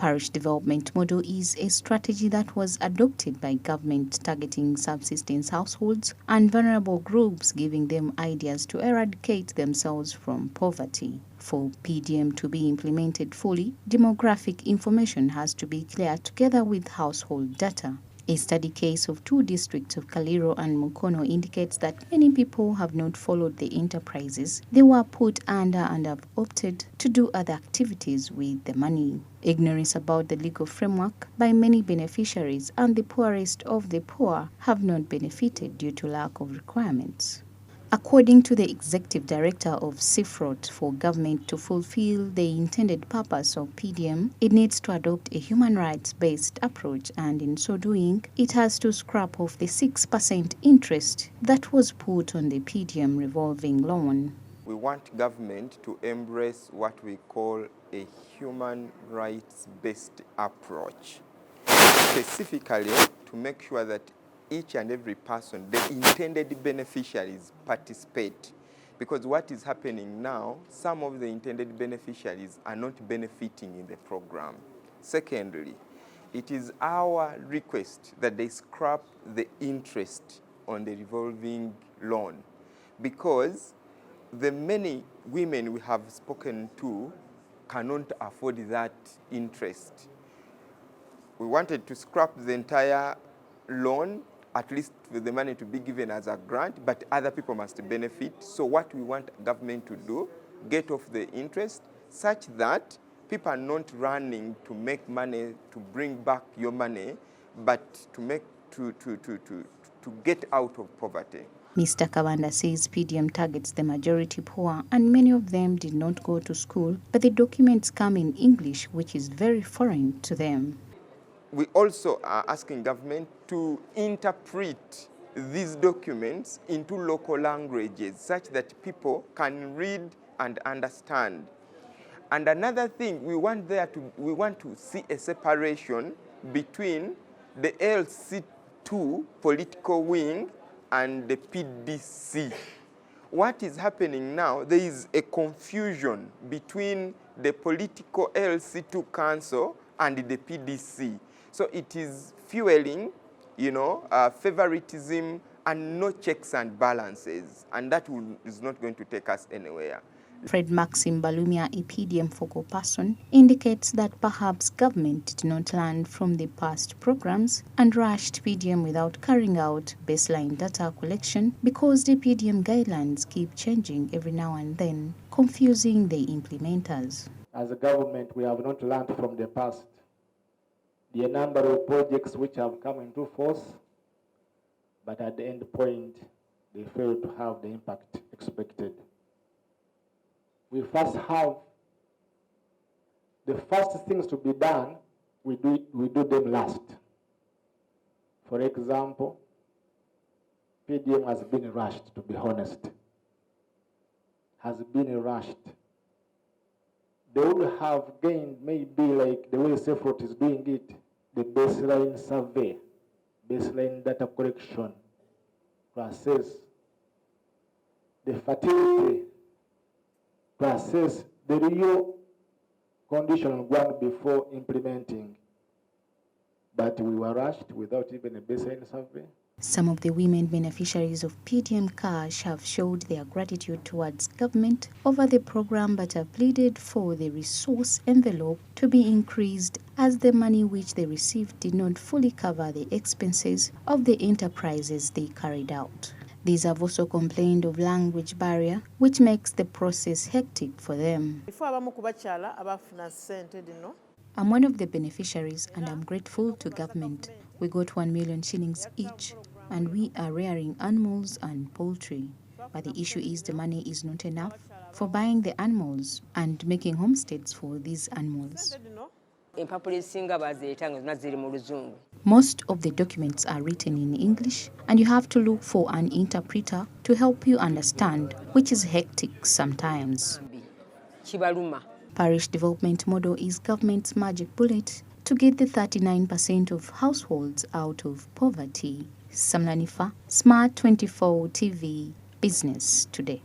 Parish development model is a strategy that was adopted by government targeting subsistence households and vulnerable groups, giving them ideas to eradicate themselves from poverty. For PDM to be implemented fully, demographic information has to be clear together with household data. A study case of 2 districts of Kaliro and Mukono indicates that many people have not followed the enterprises they were put under and have opted to do other activities with the money. Ignorance about the legal framework by many beneficiaries and the poorest of the poor have not benefited due to lack of requirements. According to the Executive Director of CIFROT, for government to fulfill the intended purpose of PDM, it needs to adopt a human rights-based approach, and in so doing, it has to scrap off the 6% interest that was put on the PDM revolving loan. We want government to embrace what we call a human rights-based approach, specifically to make sure that each and every person, the intended beneficiaries, participate. Because what is happening now, some of the intended beneficiaries are not benefiting in the program. Secondly, it is our request that they scrap the interest on the revolving loan, because the many women we have spoken to cannot afford that interest. We wanted to scrap the entire loan, at least for the money to be given as a grant, but other people must benefit. So what we want government to do, get off the interest such that people are not running to make money, to bring back your money, but to get out of poverty. Mr. Kabanda says PDM targets the majority poor, and many of them did not go to school, but the documents come in English, which is very foreign to them. We also are asking government to interpret these documents into local languages such that people can read and understand. And another thing, we want to see a separation between the LC2 political wing and the PDC. What is happening now, there is a confusion between the political LC2 council and the PDC. So it is fueling, favoritism and no checks and balances, and that is not going to take us anywhere. Fred Maxim Balumia, a PDM focal person, indicates that perhaps government did not learn from the past programs and rushed PDM without carrying out baseline data collection, because the PDM guidelines keep changing every now and then, confusing the implementers. As a government, we have not learned from the past. The number of projects which have come into force, but at the end point, they fail to have the impact expected. We first have the first things to be done, we do them last. For example, PDM has been rushed, to be honest. Has been rushed. They would have gained, maybe like the way CIFROT is doing it, the baseline survey, baseline data collection, to assess the fertility, to assess the real condition on ground before implementing. But we were rushed without even a baseline survey. Some of the women beneficiaries of PDM cash have showed their gratitude towards government over the program, but have pleaded for the resource envelope to be increased, as the money which they received did not fully cover the expenses of the enterprises they carried out. These have also complained of language barrier, which makes the process hectic for them. I'm one of the beneficiaries, and I'm grateful to government. We got 1 million shillings each, and we are rearing animals and poultry. But the issue is the money is not enough for buying the animals and making homesteads for these animals. Most of the documents are written in English, and you have to look for an interpreter to help you understand, which is hectic sometimes. Parish development model is government's magic bullet to get the 39% of households out of poverty. Samula, Smart24 TV, Business Today.